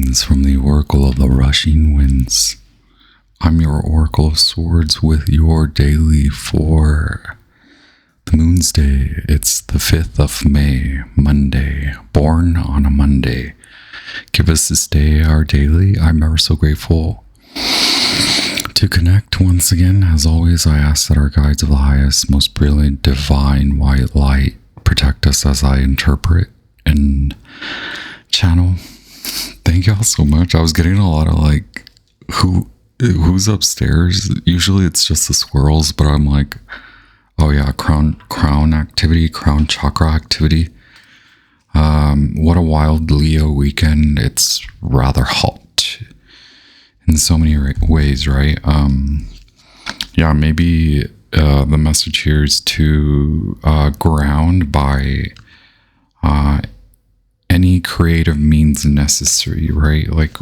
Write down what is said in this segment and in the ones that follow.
Greetings from the Oracle of the Rushing Winds. I'm your Oracle of Swords with your daily for the Moon's Day. It's the 5th of May, Monday, born on a Monday. Give us this day our daily. I'm ever so grateful to connect once again. As always, I ask that our guides of the highest, most brilliant, divine, white light protect us as I interpret and channel. Thank y'all so much. I was getting a lot of like, who's upstairs? Usually it's just the squirrels, but I'm like, oh yeah, crown activity, crown chakra activity. What a wild Leo weekend. It's rather hot in so many ways, right? Yeah, maybe the message here is to ground by any creative means necessary, right? Like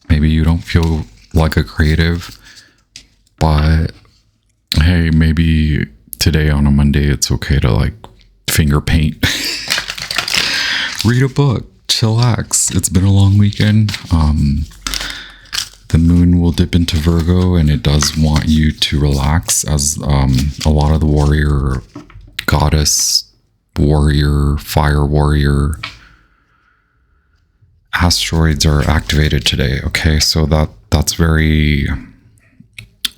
maybe you don't feel like a creative, but hey, maybe today on a Monday it's okay to like finger paint. Read a book, chillax. It's been a long weekend. The moon will dip into Virgo and it does want you to relax, as a lot of the warrior, goddess, warrior, fire warrior asteroids are activated today. Okay, so that's very,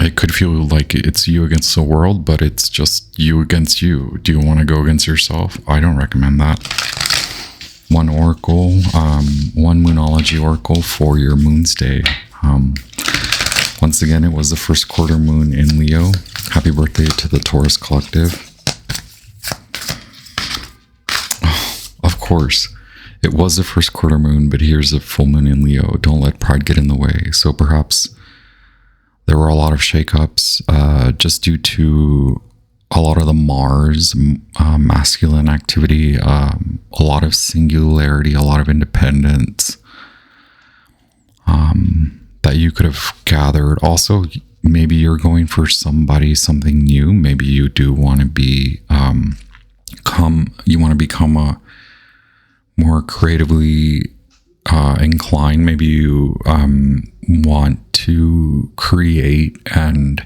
it could feel like it's you against the world, but it's just you against you. Do you want to go against yourself? I don't recommend that. One oracle, one Moonology oracle for your Moon's Day. Once again, it was the first quarter moon in Leo. Happy birthday to the Taurus Collective. Of course, it was the first quarter moon, but here's a full moon in Leo. Don't let pride get in the way. So perhaps there were a lot of shakeups just due to a lot of the Mars masculine activity, a lot of singularity, a lot of independence that you could have gathered. Also, maybe you're going for something new. maybe you do want to become a more creatively inclined. Maybe you want to create and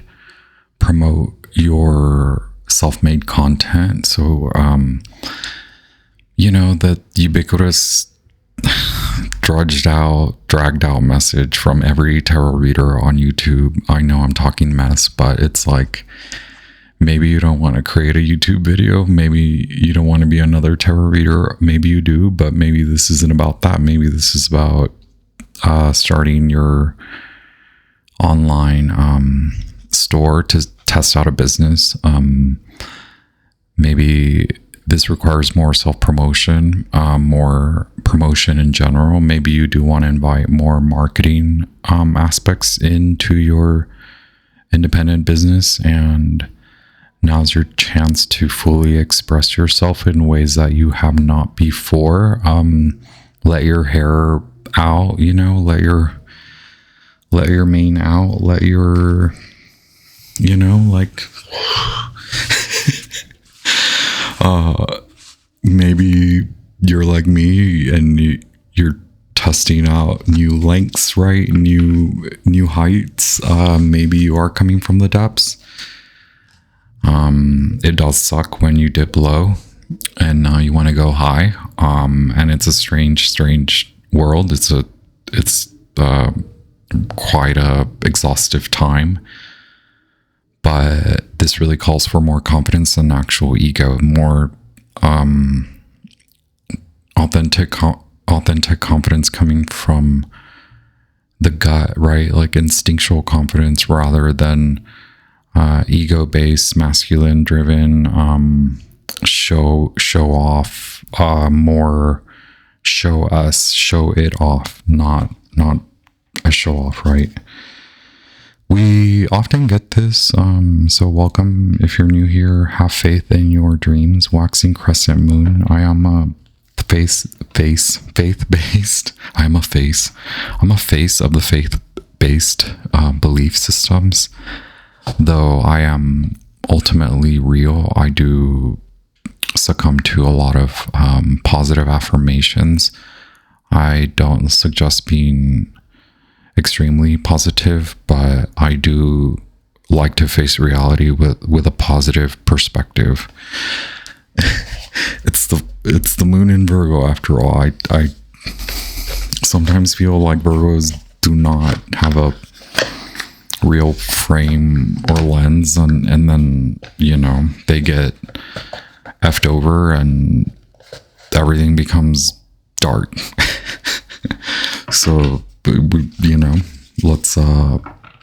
promote your self-made content. So, the ubiquitous dragged out message from every tarot reader on YouTube. I know I'm talking mess, but it's like, maybe you don't want to create a YouTube video. Maybe you don't want to be another tarot reader. Maybe you do, but maybe this isn't about that. Maybe this is about starting your online store to test out a business. Maybe this requires more self-promotion, more promotion in general. Maybe you do want to invite more marketing aspects into your independent business, and now's your chance to fully express yourself in ways that you have not before. Let your hair out, let your mane out, let your, like, maybe you're like me and you're testing out new lengths, right? New heights. Maybe you are coming from the depths. It does suck when you dip low and now you want to go high. And it's a strange world. It's quite a exhaustive time, but this really calls for more confidence and actual ego, more authentic confidence coming from the gut, right? Like instinctual confidence rather than ego-based, masculine-driven, show off, more show us, show it off, not a show off, right? We often get this, so welcome if you're new here. Have faith in your dreams. Waxing crescent moon. I am a faith-based. I'm a face of the faith-based belief systems. Though I am ultimately real, I do succumb to a lot of positive affirmations. I don't suggest being extremely positive, but I do like to face reality with a positive perspective. It's the moon in Virgo after all. I sometimes feel like Virgos do not have a real frame or lens, and then, you know, they get effed over and everything becomes dark. So, you know, let's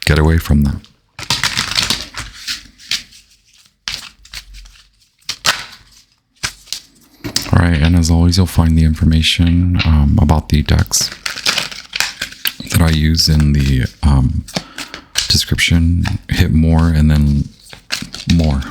get away from that. All right, and as always, you'll find the information about the decks that I use in the description. Hit more and then more.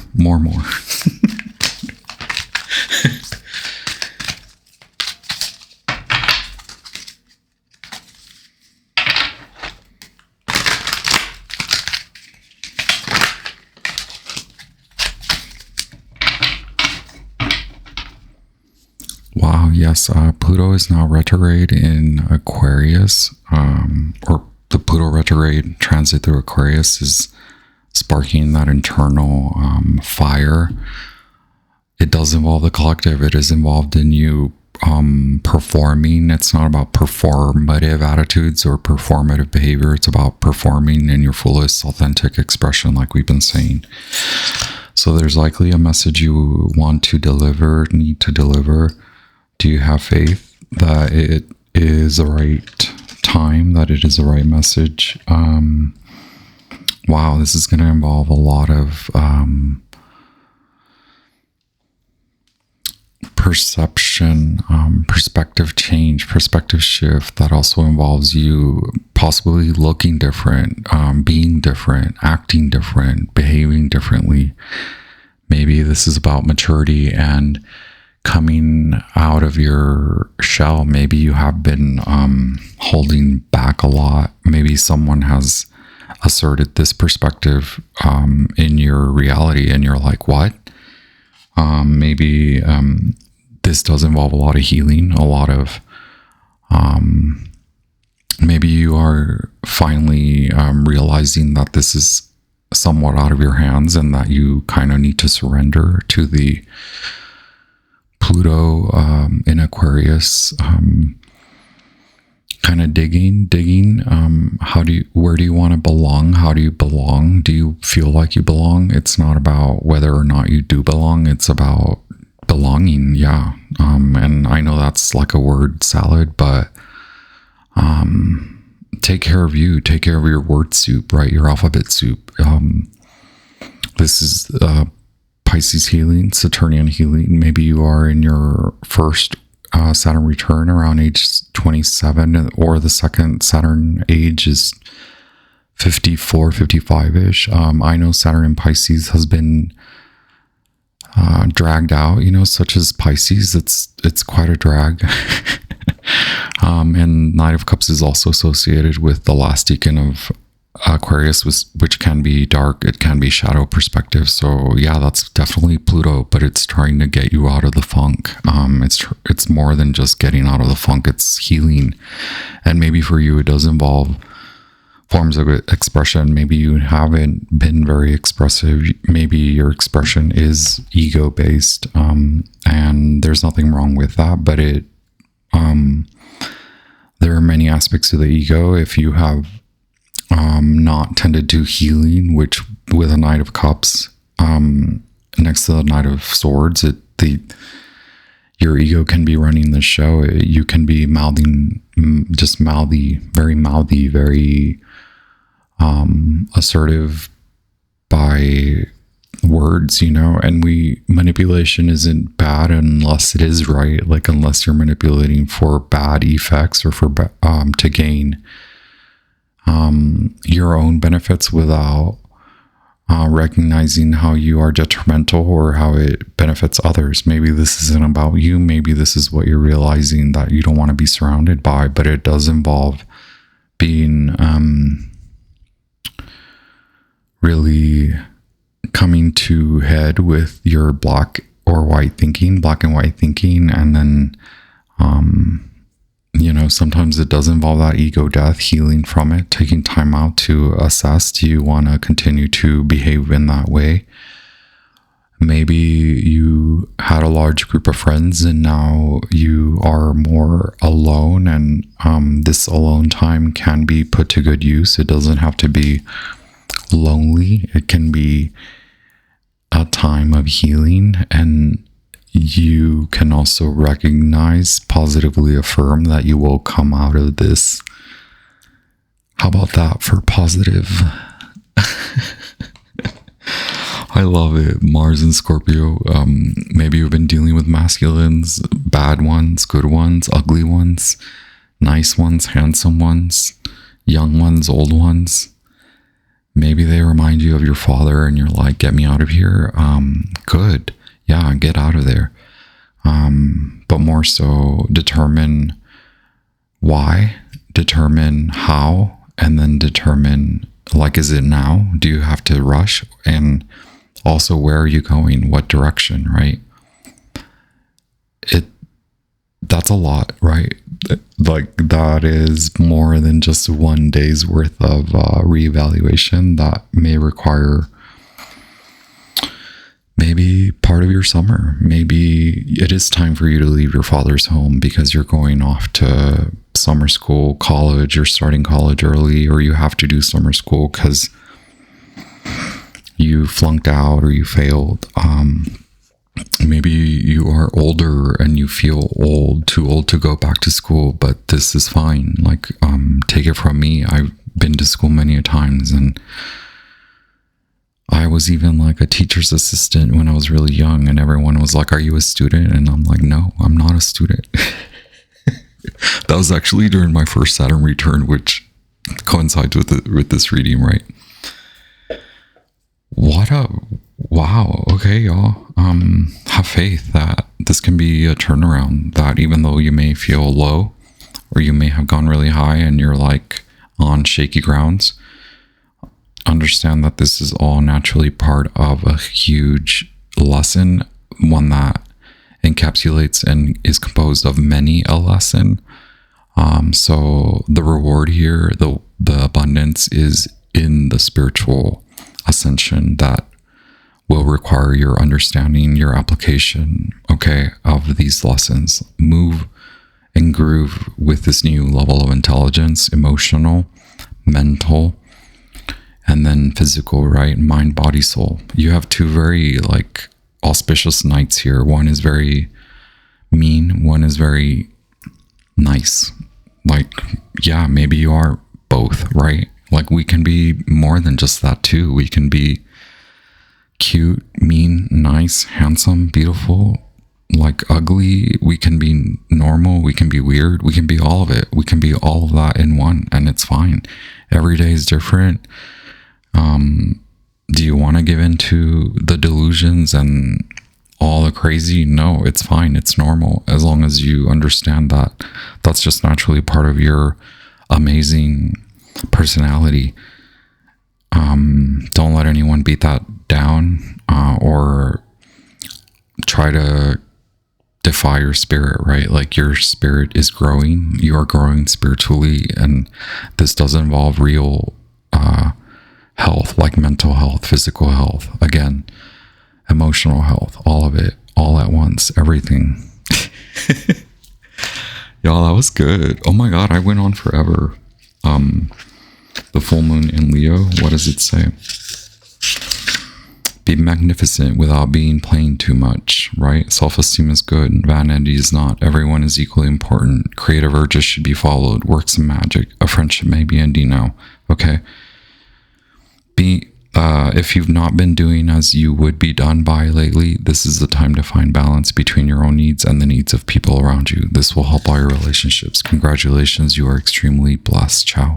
Wow, yes, Pluto is now retrograde in Aquarius, or the Pluto retrograde transit through Aquarius is sparking that internal fire. It does involve the collective. It is involved in you performing. It's not about performative attitudes or performative behavior. It's about performing in your fullest authentic expression, like we've been saying. So there's likely a message you want to deliver, need to deliver. Do you have faith that it is the right time, that it is the right message? Wow, this is going to involve a lot of perception, perspective change, perspective shift. That also involves you possibly looking different, being different, acting different, behaving differently. Maybe this is about maturity and coming out of your shell. Maybe you have been holding back a lot. Maybe someone has asserted this perspective in your reality and you're like, what? Maybe this does involve a lot of healing, a lot of maybe you are finally realizing that this is somewhat out of your hands and that you kind of need to surrender to the Pluto in Aquarius, kind of digging. Where do you want to belong? How do you belong? Do you feel like you belong? It's not about whether or not you do belong. It's about belonging. Yeah. And I know that's like a word salad, but take care of you. Take care of your word soup, right? Your alphabet soup. This is Pisces healing, Saturnian healing. Maybe you are in your first Saturn return around age 27, or the second Saturn age is 54, 55-ish. I know Saturn in Pisces has been dragged out, you know, such as Pisces. It's quite a drag. And Knight of Cups is also associated with the last decan of Aquarius, which can be dark, it can be shadow perspective. So yeah, that's definitely Pluto, but it's trying to get you out of the funk. It's more than just getting out of the funk, it's healing. And maybe for you it does involve forms of expression. Maybe you haven't been very expressive. Maybe your expression is ego based, and there's nothing wrong with that, but there are many aspects of the ego. If you have not tended to healing, which with a Knight of Cups next to the Knight of Swords, your ego can be running the show. You can be mouthing, just mouthy, very assertive by words, you know. And manipulation isn't bad unless it is right, like unless you're manipulating for bad effects or for to gain your own benefits without recognizing how you are detrimental or how it benefits others. Maybe this isn't about you. Maybe this is what you're realizing that you don't want to be surrounded by, but it does involve being really coming to head with your black and white thinking, and then sometimes it does involve that ego death, healing from it, taking time out to assess, do you want to continue to behave in that way? Maybe you had a large group of friends and now you are more alone, and this alone time can be put to good use. It doesn't have to be lonely. It can be a time of healing, and you can also recognize, positively affirm that you will come out of this. How about that for positive? I love it. Mars and Scorpio. Maybe you've been dealing with masculines, bad ones, good ones, ugly ones, nice ones, handsome ones, young ones, old ones. Maybe they remind you of your father and you're like, get me out of here. Good. Yeah, get out of there. But more so, determine why, determine how, and then determine, like, is it now? Do you have to rush? And also, where are you going? What direction, right? That's a lot, right? Like, that is more than just one day's worth of reevaluation. That may require maybe part of your summer. Maybe it is time for you to leave your father's home because you're going off to summer school, college, you're starting college early, or you have to do summer school because you flunked out or you failed. Maybe you are older and you feel too old to go back to school, but this is fine. Like, take it from me. I've been to school many times, and I was even like a teacher's assistant when I was really young, and everyone was like, are you a student? And I'm like, no, I'm not a student. That was actually during my first Saturn return, which coincides with this reading, right? Wow. Okay, y'all. Have faith that this can be a turnaround, that even though you may feel low or you may have gone really high and you're like on shaky grounds, understand that this is all naturally part of a huge lesson, one that encapsulates and is composed of many a lesson. So the reward here, the abundance, is in the spiritual ascension that will require your understanding, your application, of these lessons. Move and groove with this new level of intelligence, emotional, mental, and then physical, right? Mind, body, soul. You have two very auspicious nights here. One is very mean, one is very nice. Maybe you are both, right? We can be more than just that too. We can be cute, mean, nice, handsome, beautiful, ugly. We can be normal. We can be weird. We can be all of it. We can be all of that in one, and it's fine. Every day is different. Do you want to give into the delusions and all the crazy? No, it's fine. It's normal, as long as you understand that that's just naturally part of your amazing personality. Don't let anyone beat that down or try to defy your spirit, right? Your spirit is growing. You are growing spiritually, and this does involve real health, like mental health, physical health, again, emotional health, all of it, all at once, everything. Y'all, that was good. Oh my God, I went on forever. The full moon in Leo, what does it say? Be magnificent without being plain too much, right? Self-esteem is good. Vanity is not. Everyone is equally important. Creative urges should be followed. Works of magic. A friendship may be ending now. Okay. If you've not been doing as you would be done by lately, this is the time to find balance between your own needs and the needs of people around you. This will help all your relationships. Congratulations, you are extremely blessed. Ciao.